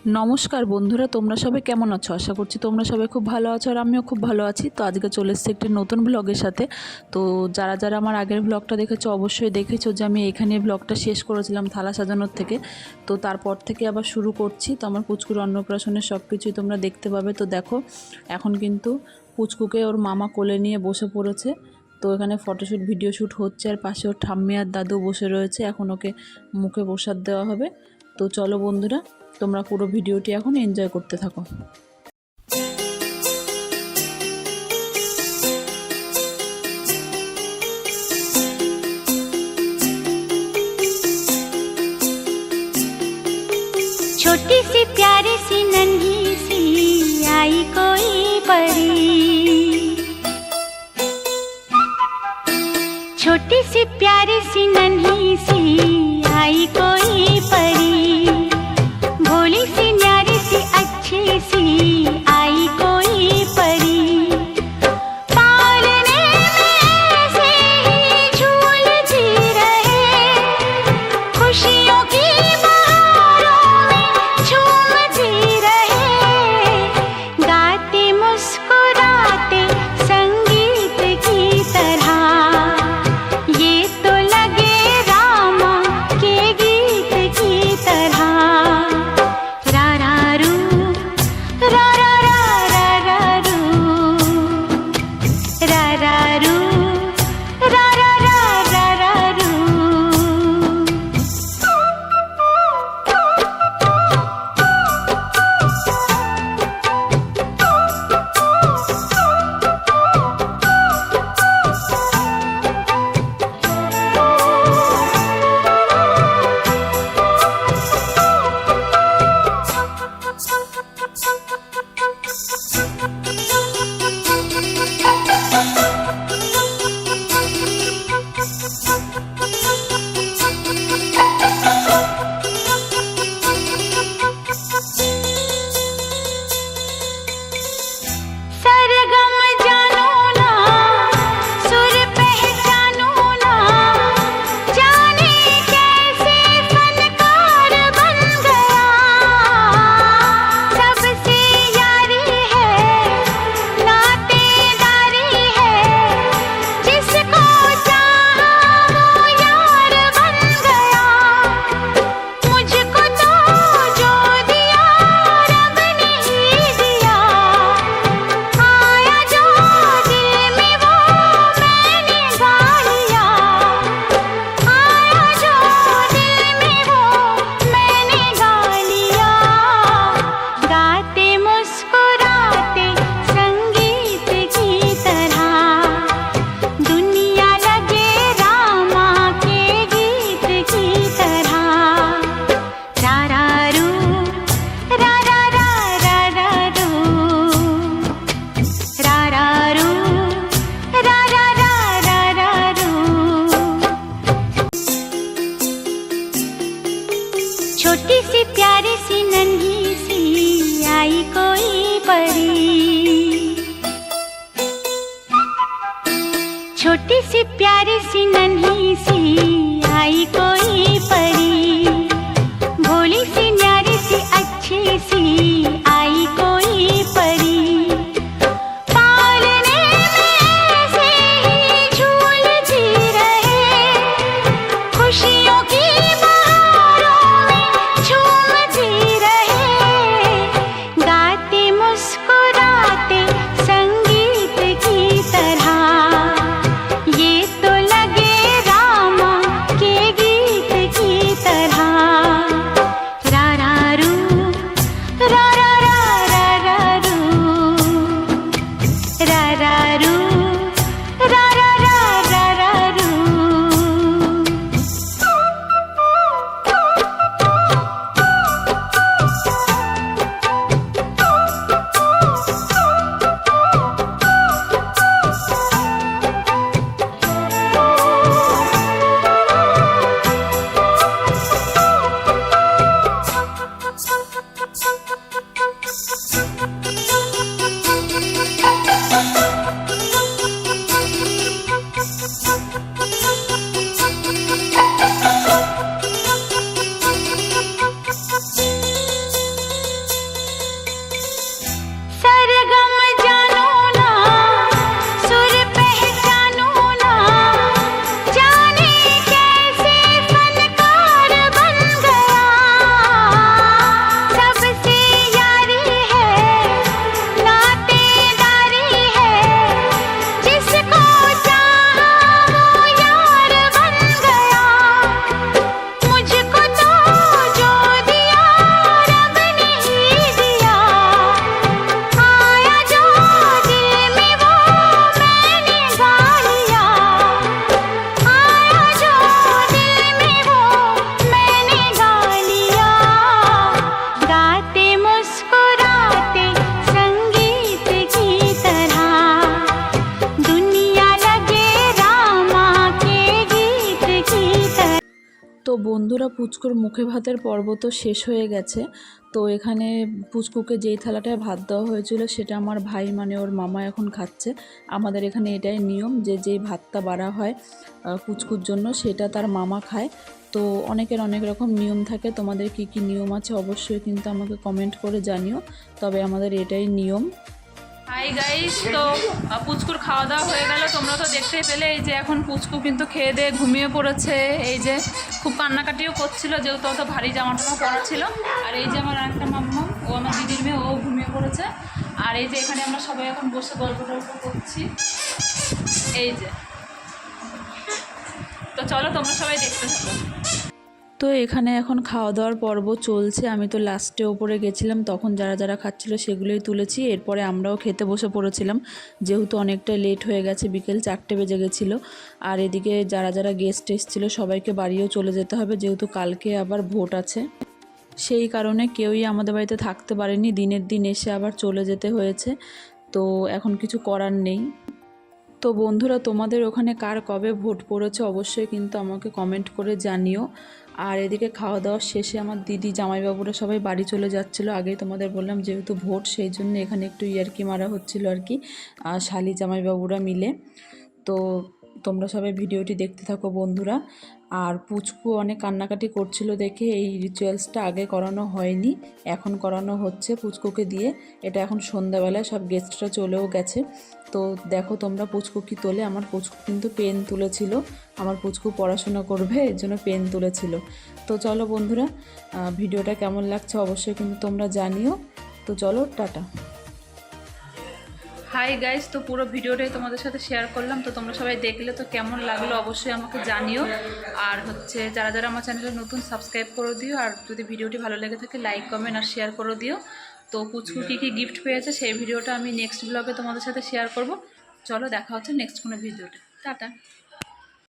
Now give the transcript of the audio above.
নমস্কার বন্ধুরা, তোমরা সবাই কেমন আছো? আশা করছি তোমরা সবাই খুব ভালো আছো আর আমিও খুব ভালো আছি। তো আজকে চলে এসেছি একটি নতুন ব্লগের সাথে। তো যারা যারা আমার আগের ব্লগটা দেখেছো অবশ্যই দেখেছো যে আমি এখানে ব্লগটা শেষ করেছিলাম থালা সাজানোর থেকে। তো তারপর থেকে আবার শুরু করছি। তো আমার পুচকুর অন্নপ্রাশনের সব কিছুই তোমরা দেখতে পাবে। তো দেখো, এখন কিন্তু পুচকুকে ওর মামা কোলে নিয়ে বসে পড়েছে। তো এখানে ফটোশ্যুট ভিডিও শ্যুট হচ্ছে আর পাশে ওর ঠাম্মি আর দাদু বসে রয়েছে। এখন ওকে মুখে প্রসাদ দেওয়া হবে। তো চলো বন্ধুরা, তোমরা পুরো ভিডিওটি এখন এনজয় করতে থাকো। छोटी सी प्यारी सी नन्ही सी आई कोई परी, छोटी सी प्यारी सी नन्ही सी आई कोई परी, भोली सी न्यारी सी अच्छी सी आई कोई परी, पालने में ऐसे ही झूलती रहे, खुशियों की बहारों में झूमती रहे, गाते मुस्कुराते संगीत की तरह, ये तो लगे रामा के गीत की तरह। रा रा रू, रा रा रा रा रा रू, रा रा रू, रा रा रा रा रा रू। सरगम जानो ना, सुर पहचानो ना, जाने कैसे फनकार बन गया, सबसे यारी है, नातेदारी है, जिसको चाहा वो यार बन गया, मुझको तो जो दिया रब ने ही दिया, आया जो दिल में वो मैंने गा लिया, आया जो दिल में वो मैंने गा लिया, गाते मुस्कुराते संगीत की तरह, दुनिया लगे रामा के गीत की तरह। रा रा रू, रा रा रा रा रा रू, रा रा रू, रा रा रा रा रा रू। छोटी सी प्यारी सी नन्ही सी आई कोई परी, छोटी सी प्यारी सी नन्ही सी आई कोई परी, भोली सी न्यारी सी अच्छी सी आई कोई परी, पालने में ऐसे ही झूलती रहे, खुशियों की बहारों में झूमती रहे, गाते मुस्कुराते संगीत की तरह, ये तो लगे रामा के गीत की तरह। বন্ধুরা, পুচকুর মুখে ভাতের পর্ব তো শেষ হয়ে গেছে। তো এখানে পুচকুকে যেই থালাটায় ভাত দেওয়া হয়েছিল সেটা আমার ভাই মানে ওর মামা এখন খাচ্ছে। আমাদের এখানে এটাই নিয়ম যে যেই ভাতটা বাড়া হয় পুচকুর জন্য সেটা তার মামা খায়। তো অনেকের অনেক রকম নিয়ম থাকে, তোমাদের কি কি নিয়ম আছে অবশ্যই কিন্তু আমাকে কমেন্ট করে জানিও, তবে আমাদের এটাই নিয়ম। হাই গাইস, তো পুচকুর খাওয়া দাওয়া হয়ে গেল, তোমরা তো দেখতেই পেলে। এই যে এখন পুচকু কিন্তু খেয়ে দিয়ে ঘুমিয়ে পড়েছে। এই যে খুব কান্নাকাটিও করছিল যেহেতু অত ভারী জামা টামা পরা ছিল। আর এই যে আমার আরেকটা মাম্মাম, ও আমার দিদির মেয়ে, ও ঘুমিয়ে পড়েছে। আর এই যে এখানে আমরা সবাই এখন বসে গল্প টল্প করছি। এই যে, তো চলো তোমরা সবাই দেখতে থাকো। তো এখানে এখন খাওয়া দাওয়ার পর্ব চলছে। আমি তো লাস্টে ওপরে গেছিলাম, তখন যারা যারা খাচ্ছিল সেগুলোই তুলেছি। এরপরে আমরাও খেতে বসে পড়েছিলাম যেহেতু অনেকটা লেট হয়ে গেছে, বিকেল 4টে বেজে গেছিলো। আর এদিকে যারা যারা গেস্ট এসেছিলো সবাইকে বাড়িও চলে যেতে হবে যেহেতু কালকে আবার ভোট আছে। সেই কারণে কেউই আমাদের বাড়িতে থাকতে পারেনি, দিনের দিন এসে আবার চলে যেতে হয়েছে। তো এখন কিছু করার নেই। তো বন্ধুরা, তোমাদের ওখানে কার কবে ভোট পড়েছে অবশ্যই কিন্তু আমাকে কমেন্ট করে জানিও। আর এদিকে খাওয়া দাওয়ার শেষে আমার দিদি জামাইবাবুরা সবাই বাড়ি চলে যাচ্ছিলো। আগেই তোমাদের বললাম যেহেতু ভোট সেই জন্য এখানে একটু ইয়ার্কি মারা হচ্ছিলো আর কি, শালি জামাইবাবুরা মিলে। তো তোমরা সবাই ভিডিওটি দেখতে থাকো বন্ধুরা। আর পুচকু অনেক কান্নাকাটি করছিল দেখে এই রিচুয়ালসটা আগে করানো হয়নি, এখন করানো হচ্ছে পুচকুকে দিয়ে। এটা এখন সন্ধ্যাবেলায় সব গেস্টরা চলেও গেছে। তো দেখো তোমরা পুচকু কি তোলে। আমার পুচকু কিন্তু পেন তুলেছিল, আমার পুচকু পড়াশোনা করবে এর জন্য পেন তুলেছিল। তো চলো বন্ধুরা, ভিডিওটা কেমন লাগছে অবশ্যই কিন্তু তোমরা জানিও। তো চলো, টাটা। হাই গাইস, তো পুরো ভিডিওটাই তোমাদের সাথে শেয়ার করলাম। তো তোমরা সবাই দেখলে তো কেমন লাগলো অবশ্যই আমাকে জানিও। আর হচ্ছে যারা যারা আমার চ্যানেলে নতুন সাবস্ক্রাইব করে দিও। আর যদি ভিডিওটি ভালো লেগে থাকে লাইক কমেন্ট আর শেয়ার করে দিও। তো পুচকু কী কী গিফট পেয়েছে সেই ভিডিওটা আমি নেক্সট ব্লগে তোমাদের সাথে শেয়ার করব। চলো দেখা হচ্ছে নেক্সট কোনো ভিডিওতে। টাটা।